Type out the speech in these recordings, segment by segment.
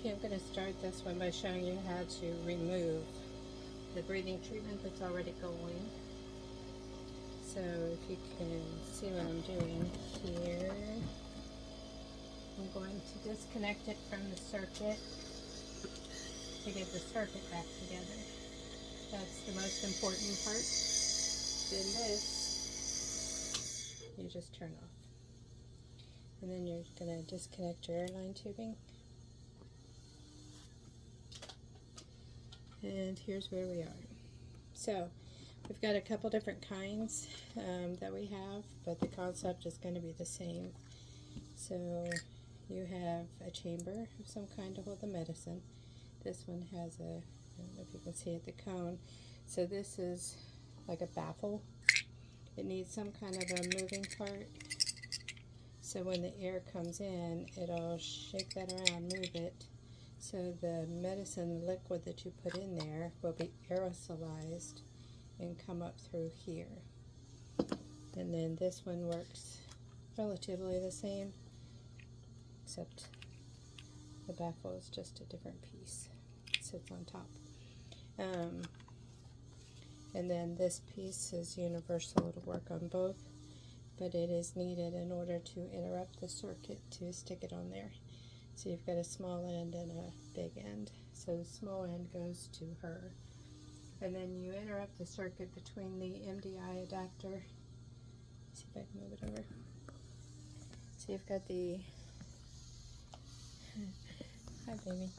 Okay, I'm going to start this one by showing you how to remove the breathing treatment that's already going. So if you can see what I'm doing here, I'm going to disconnect it from the circuit to get the circuit back together. That's the most important part. Then this, you just turn off. And then you're going to disconnect your airline tubing. And here's where we are. So we've got a couple different kinds that we have, but the concept is going to be the same. So you have a chamber of some kind to hold the medicine. This one has a, I don't know if you can see it, the cone. So this is like a baffle. It needs some kind of a moving part. So when the air comes in, it'll shake that around, move it. So the medicine liquid that you put in there will be aerosolized and come up through here. And then this one works relatively the same, except the baffle is just a different piece. It sits on top. And then this piece is universal. It'll work on both, but it is needed in order to interrupt the circuit to stick it on there. So you've got a small end and a big end. So the small end goes to her. And then you interrupt the circuit between the MDI adapter. See if I can move it over. So you've got the, hi baby.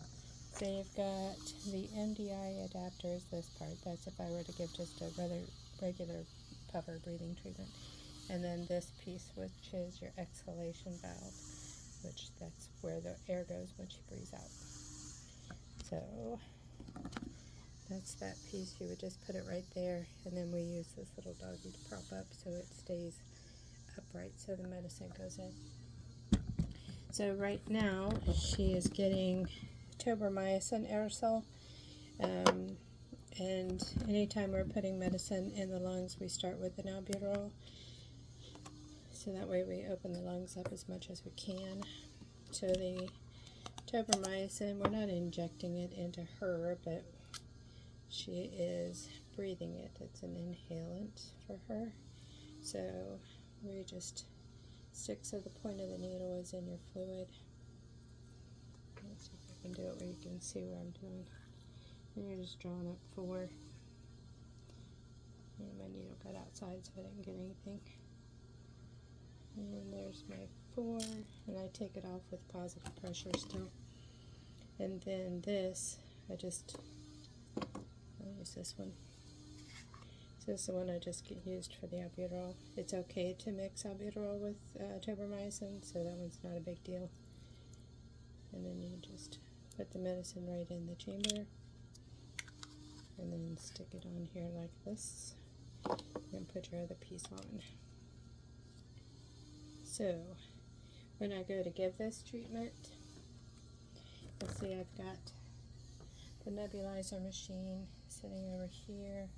So you've got the MDI adapter is this part. That's if I were to give just a regular puffer breathing treatment. And then this piece, which is your exhalation valve, which that's where the air goes when she breathes out. So that's that piece. You would just put it right there, and then we use this little doggy to prop up so it stays upright so the medicine goes in. So right now she is getting tobramycin aerosol, and anytime we're putting medicine in the lungs, we start with an albuterol. So that way we open the lungs up as much as we can. So the tobramycin, we're not injecting it into her, but she is breathing it. It's an inhalant for her. So we just stick so the point of the needle is in your fluid. Let's see if I can do it where you can see what I'm doing. And you're just drawing up 4. And my needle got outside so I didn't get anything. And there's my 4, and I take it off with positive pressure still. And then this, I'll use this one. So this is the one I just used for the albuterol. It's okay to mix albuterol with tobramycin, so that one's not a big deal. And then you just put the medicine right in the chamber, and then stick it on here like this, and put your other piece on. So when I go to give this treatment, you'll see I've got the nebulizer machine sitting over here.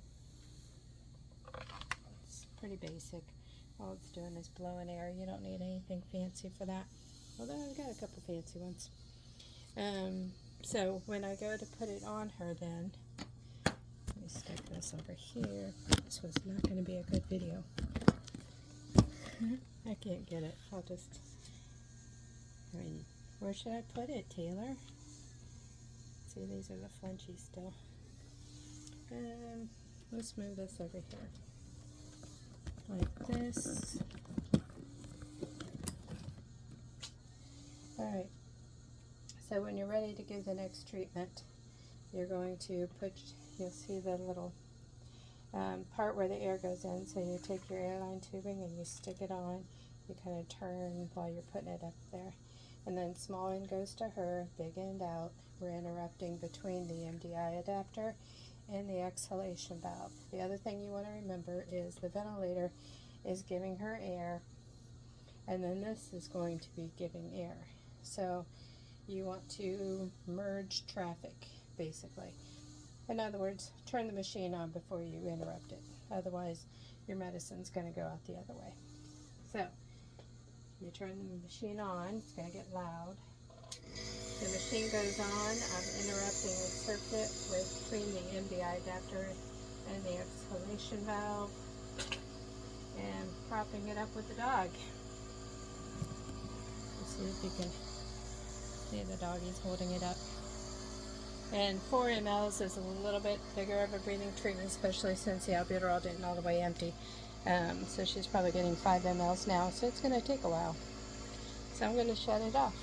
It's pretty basic. All it's doing is blowing air. You don't need anything fancy for that, although I've got a couple fancy ones. So when I go to put it on her, then let me stick this over here. This was not going to be a good video. I can't get it. Where should I put it, Taylor? See, these are the flinchies still. Let's move this over here. Like this. Alright. So when you're ready to give the next treatment, you're going to you'll see the little part where the air goes in. So you take your airline tubing and you stick it on. You kind of turn while you're putting it up there. And then small end goes to her, big end out. We're interrupting between the MDI adapter and the exhalation valve. The other thing you want to remember is the ventilator is giving her air, and then this is going to be giving air. So you want to merge traffic, basically. In other words, turn the machine on before you interrupt it. Otherwise, your medicine's going to go out the other way. So you turn the machine on, it's going to get loud. The machine goes on, I'm interrupting the circuit between the MDI adapter and the exhalation valve and propping it up with the dog. Let's see if you can see the doggy's holding it up. And 4 mLs is a little bit bigger of a breathing treatment, especially since the albuterol didn't all the way empty. So she's probably getting 5 mLs now, so it's going to take a while. So I'm going to shut it off.